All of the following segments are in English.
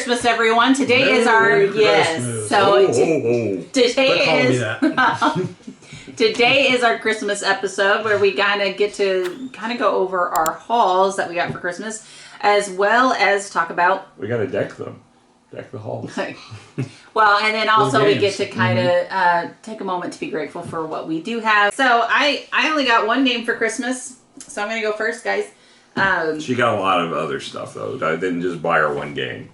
Christmas, everyone. Today is our today is our Christmas episode where we kind of get to go over our hauls that we got for Christmas, as well as talk about. We got to deck them. Deck the halls. Well, and then also we get to kind of take a moment to be grateful for what we do have. So I only got one game for Christmas, so I'm going to go first, guys. She got a lot of other stuff, though. I didn't just buy her one game.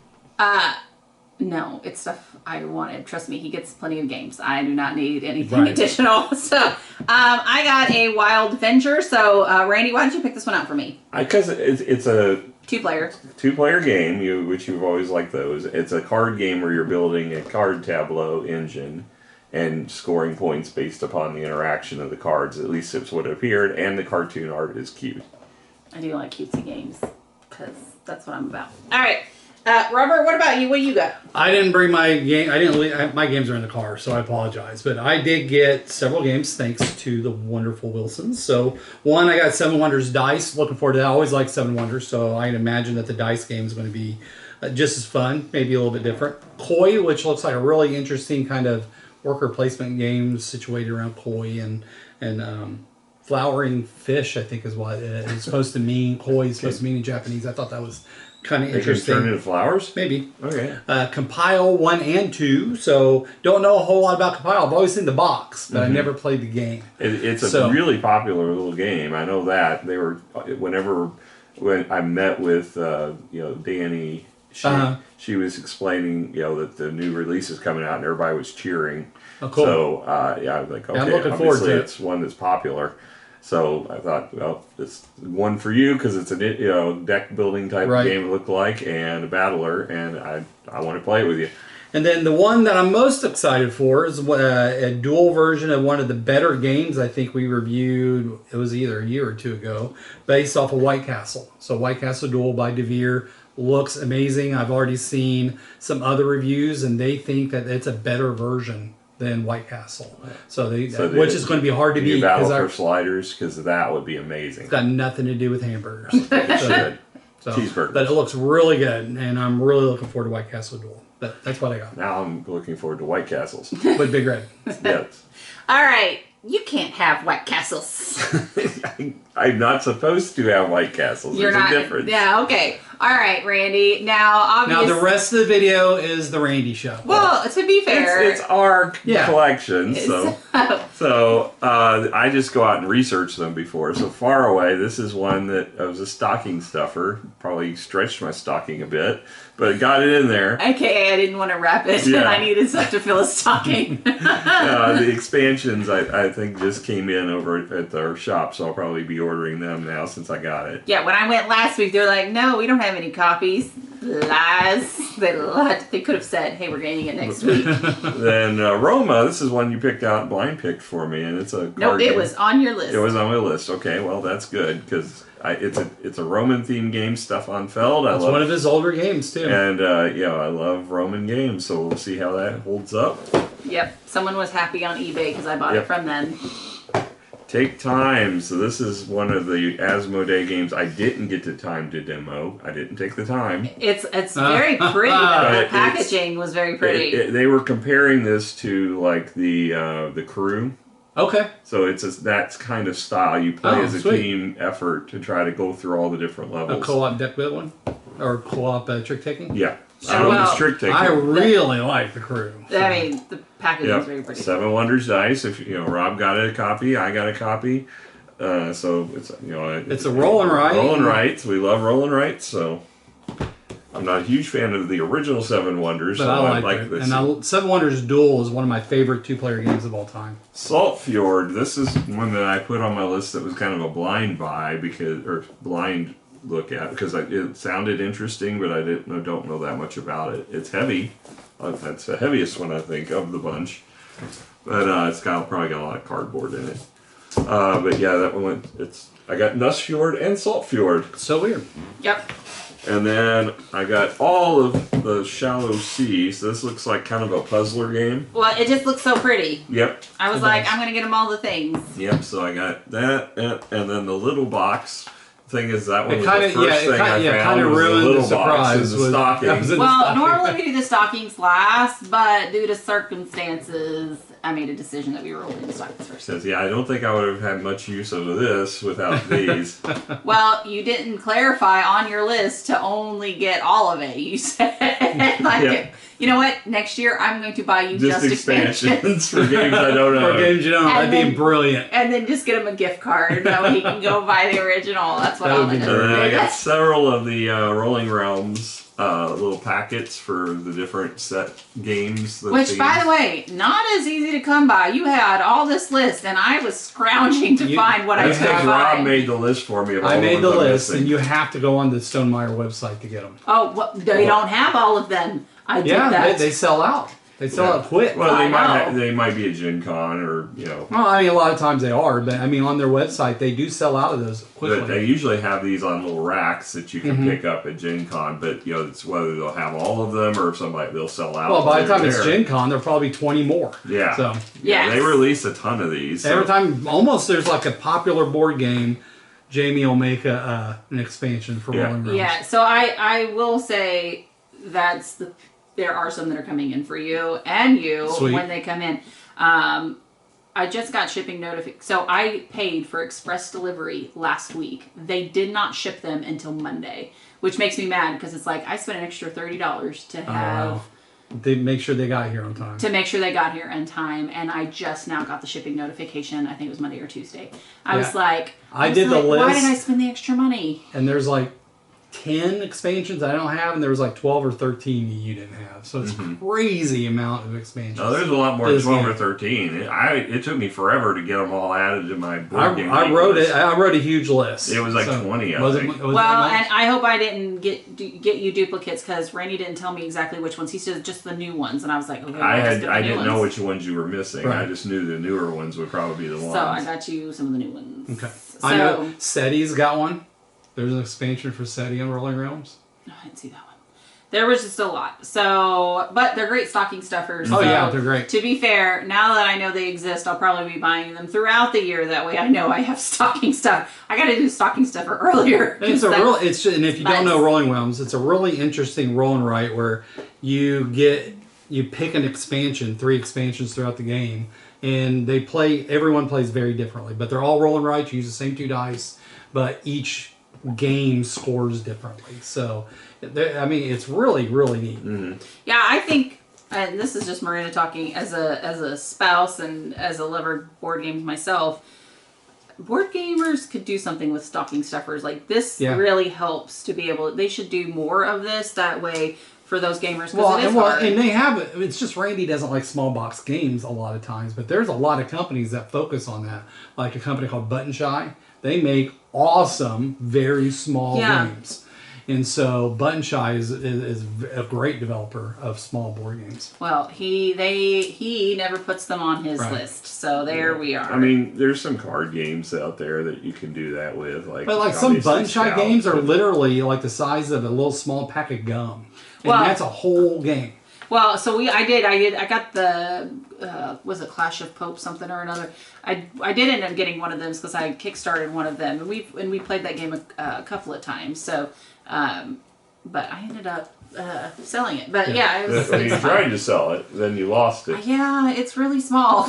No, it's stuff I wanted. Trust me, he gets plenty of games. I do not need anything additional. So I got a Wild Venture. So Randy, why don't you pick this one out for me? Because it's a... Two-player game, which you've always liked those. It's a card game where you're building a card tableau engine and scoring points based upon the interaction of the cards. At least it's what appeared, and the cartoon art is cute. I do like cutesy games, because that's what I'm about. All right. Robert, what about you? What you got? I didn't bring my game. My games are in the car, so I apologize. But I did get several games thanks to the wonderful Wilsons. So one, I got Seven Wonders Dice. Looking forward to that. I always like Seven Wonders, so I can imagine that the dice game is going to be just as fun, maybe a little bit different. Koi, which looks like a really interesting kind of worker placement game situated around koi and flowering fish, I think is what it's supposed to mean. Koi is supposed to mean in Japanese. I thought that was kind of interesting. Turn into flowers? Maybe. Okay. Compile 1 and 2. So don't know a whole lot about Compile. I've always seen the box, but I never played the game. It's a really popular little game. I know that. They were when I met with Danny, she was explaining that the new release is coming out and everybody was cheering. Oh, cool. So I was like, okay, I'm looking forward to it. It's one that's popular. So I thought, well, it's one for you because it's a deck building type of game it looked like, and a battler, and I want to play it with you. And then the one that I'm most excited for is a dual version of one of the better games I think we reviewed. It was either a year or two ago, based off of White Castle. So White Castle Duel by DeVere looks amazing. I've already seen some other reviews, and they think that it's a better version than White Castle. Which is going to be hard to beat. You battle for sliders, because that would be amazing. It's got nothing to do with hamburgers. Cheeseburgers. But it looks really good, and I'm really looking forward to White Castle Duel. But that's what I got. Now I'm looking forward to White Castles. With Big Red. Yes. All right. You can't have White Castles. I'm not supposed to have White Castles. There's a difference. Yeah, okay. All right, Randy. Now the rest of the video is the Randy show. Well, to be fair, it's our collection, so I just go out and research them before. So Far Away, this is one that was a stocking stuffer. Probably stretched my stocking a bit, but got it in there. AKA, I didn't want to wrap it, and I needed stuff to fill a stocking. The expansions, I think, just came in over at our shop, so I'll probably be ordering them now since I got it. Yeah, when I went last week, they're like, no, we don't have any copies. Lies. They lied. They could have said, hey, we're getting it next week. Then Roma, this is one you picked out, blind picked for me, and it's a card game. It was on your list. It was on my list. Okay, well, that's good, because it's a Roman themed game, Stefan Feld. It's one of his older games too. And I love Roman games, so we'll see how that holds up. Yep, someone was happy on eBay because I bought it from them. Take Time. So this is one of the Asmodee games I didn't get the time to demo. I didn't take the time. It's very pretty. The packaging was very pretty. They were comparing this to like the Crew. Okay. So that's kind of style. You play as a team effort to try to go through all the different levels. A co-op deck build one? Or co-op trick taking? Yeah. It's trick taking. I really like the Crew. So. I mean, the packaging is very pretty. Seven Wonders Dice. If Rob got a copy, I got a copy. So it's it's a roll and write. Roll and writes. We love roll and writes. So I'm not a huge fan of the original Seven Wonders. But I like it. This. And Seven Wonders Duel is one of my favorite two-player games of all time. Salt Fjord. This is one that I put on my list that was kind of a blind buy blind look at because it sounded interesting, but I don't know that much about it. It's heavy. That's the heaviest one I think of the bunch, but it's probably got a lot of cardboard in it. But yeah, that one I got Nussfjord and Salt Fjord. So weird. Yep. And then I got all of the Shallow Sea. So this looks like kind of a puzzler game. Well, it just looks so pretty. Yep. I was like, I'm going to get them all the things. Yep, so I got that, and then the little box. It's thing is that one It was kinda- the first yeah, it thing kinda- I yeah, found kinda was ruined the little the box surprise in was- the stocking. that was in- Well, stocking. normally we do the stockings last, but due to circumstances, I made a decision that we were rolling the stockings first. Says, yeah, I don't think I would have had much use of this without these. Well, you didn't clarify on your list to only get all of it. You said, like, Yeah. you know what? Next year I'm going to buy you Just just expansions. expansions for games I don't know. For games you don't know, And that'd be then- brilliant. And then just get him a gift card. That way he can go buy the original. That's what That I'm would going be to And then I do. got several of the Rolling Realms little packets for the different set games. Which, by the way, not as easy to come by. You had all this list, and I was scrounging to find what I That's could because Rob find. made the list for me. Of all I made the ones I'm list, missing. and you have to go on the Stonemeyer website to get them. Oh, well, they don't have all of them. I did Yeah, that. they sell out. They sell out quick. Well, I know. they might be a Gen Con or you know. Well, I mean, a lot of times they are, but I mean, on their website, they do sell out of those quickly. But they usually have these on little racks that you can pick up at Gen Con, but you know it's whether they'll have all of them or if somebody they'll sell out. Well, by the here time and it's there. Gen Con, there'll probably be 20 more. Yeah. So Yeah, Yes. they release a ton of these. so- every time, almost there's like a popular board game, Jamie will make an expansion for Yeah. Rolling Realms. Yeah, so I will say there are some that are coming in for you and you Sweet. when they come in. I just got shipping notification. So I paid for express delivery last week. They did not ship them until Monday, which makes me mad because it's like I spent an extra $30 to have wow. They make sure they got here on time. to make sure they got here in time, and I just now got the shipping notification. I think it was Monday or Tuesday. I was like, I did the Why list. did I spend the extra money? And there's like 10 expansions I don't have, and there was like 12 or 13 you didn't have. So it's crazy amount of expansions. No, there's a lot more than This 12 game. or 13. It took me forever to get them all added to my board game. I wrote it. I wrote a huge list. It was like 20, I was think. It, was it Well, much? and I hope I didn't get you duplicates because Randy didn't tell me exactly which ones. He said just the new ones, and I was like, okay, I let's get the I new didn't know ones. which ones you were missing. Right. I just knew the newer ones would probably be the ones. So I got you some of the new ones. Okay. So, I know SETI's got one. There's an expansion for SETI on Rolling Realms. No, I didn't see that one. There was just a lot. So, but they're great stocking stuffers. Oh, so yeah, they're great. To be fair, now that I know they exist, I'll probably be buying them throughout the year. That way I know I have stocking stuff. I got to do stocking stuffer earlier. And and if you nice. don't know Rolling Realms, it's a really interesting roll and write where you pick an expansion, 3 expansions throughout the game, and everyone plays very differently, but they're all roll and writes. You use the same 2 dice, but each game scores differently. So, I mean, it's really, really neat. Mm-hmm. Yeah, I think, and this is just Marina talking as a spouse and as a lover of board games myself. Board gamers could do something with stocking stuffers. Like this really helps to be able. They should do more of this. That way, for those gamers, because it is hard. And they have it. It's just Randy doesn't like small box games a lot of times, but there's a lot of companies that focus on that. Like a company called Button Shy, they make awesome, very small games. And so Button Shy is a great developer of small board games. Well, he never puts them on his list, so there we are. I mean, there's some card games out there that you can do that with, But like some obviously Button Shy Scout, games are but- literally like the size of a little small pack of gum, and Well- that's a whole game. Well, so I got the was it Clash of Pope something or another. I did end up getting one of them because I kickstarted one of them, and we played that game a couple of times. So, but I ended up selling it. But yeah, it was. When you it's tried fine. to sell it, then you lost it. Yeah, it's really small.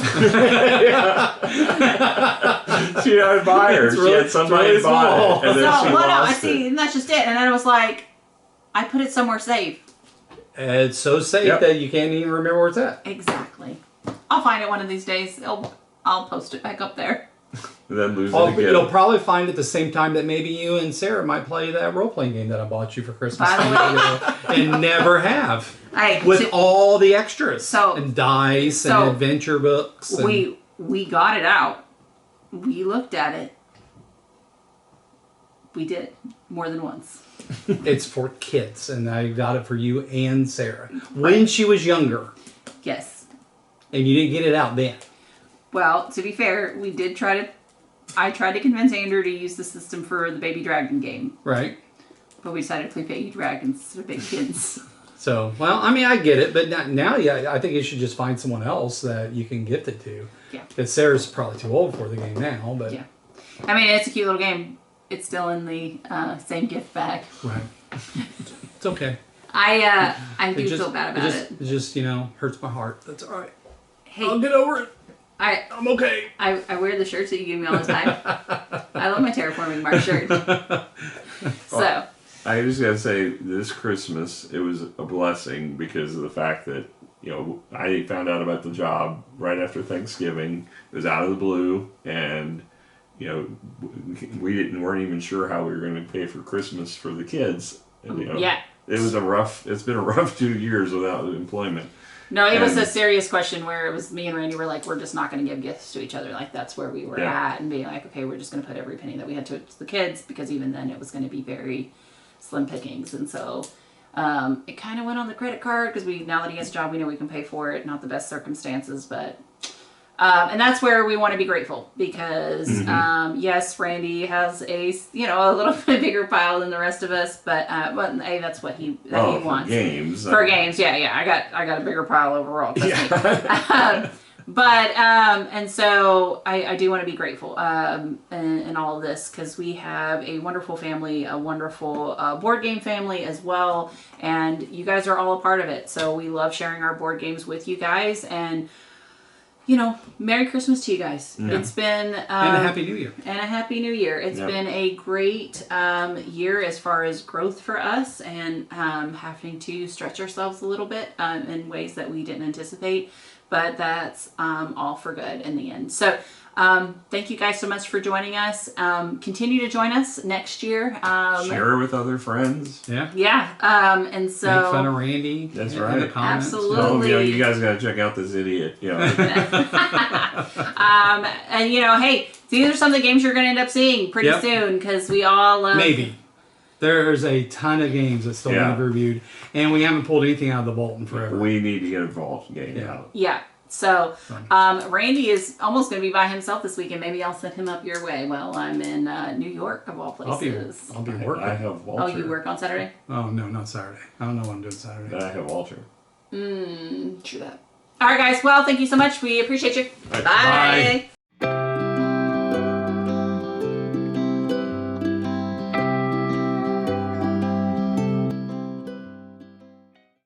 She had a buyer. She had somebody really buy small. it, and then she no, I lost see, it. and that's just it. And then I was like, I put it somewhere safe. It's so safe Yep. that you can't even remember where it's at. Exactly. I'll find it one of these days. I'll post it back up there. And then lose Oh, it again. you'll probably find at the same time that maybe you and Sarah might play that role-playing game that I bought you for Christmas By the and never have. Hey, With all the extras. So- and dice so and adventure books. And, we got it out. We looked at it. We did it more than once. it's for kids, and I got it for you and Sarah. When she was younger. Yes. And you didn't get it out then. Well, to be fair, I tried to convince Andrew to use the system for the Baby Dragon game. Right? But we decided to play Baby Dragons instead of Big Kids. So, well, I mean, I get it, but now, yeah, I think you should just find someone else that you can gift it to. Yeah. Because Sarah's probably too old for the game now, but Yeah. I mean, it's a cute little game. it's still in the same gift bag. Right. It's okay. I do feel bad about it. It just hurts my heart. That's all right. Hey, I'll get over it. I'm okay. I wear the shirts that you give me all the time. I love my Terraforming Mars shirt. So. I just gotta say, this Christmas, it was a blessing because of the fact that, I found out about the job right after Thanksgiving. It was out of the blue, and, we weren't even sure how we were going to pay for Christmas for the kids. And, yeah. It's been a rough 2 years without employment. No, it was a serious question where it was me and Randy were like, we're just not going to give gifts to each other. Like, that's where we were at, and being like, okay, we're just going to put every penny that we had to the kids, because even then it was going to be very slim pickings. And so it kind of went on the credit card, because now that he has a job, we know we can pay for it. Not the best circumstances, but and that's where we want to be grateful, because yes, Randy has a little bit bigger pile than the rest of us, but that's what he wants. For games, yeah. I got a bigger pile overall. But and so I do want to be grateful in all of this, because we have a wonderful family, a wonderful board game family as well, and you guys are all a part of it. So we love sharing our board games with you guys, and Merry Christmas to you guys. Yeah. It's been and a Happy New Year. And a Happy New Year. It's been a great year as far as growth for us, and having to stretch ourselves a little bit in ways that we didn't anticipate. But that's all for good in the end. So thank you guys so much for joining us. Continue to join us next year. Share with other friends. Yeah. Yeah. And so make fun of Randy. That's right. In the comments. Absolutely. You guys got to check out this idiot. And hey, these are some of the games you're going to end up seeing pretty soon, because we all love. Maybe. There's a ton of games that still need to be reviewed, and we haven't pulled anything out of the vault in forever. We need to get a vault game out. Yeah. So, Randy is almost going to be by himself this weekend. Maybe I'll send him up your way while I'm in New York, of all places. I'll be working. I have Walter. Oh, you work on Saturday? Oh, no, not Saturday. I don't know what I'm doing Saturday. But I have Walter. True that. All right, guys. Well, thank you so much. We appreciate you. Bye. Bye.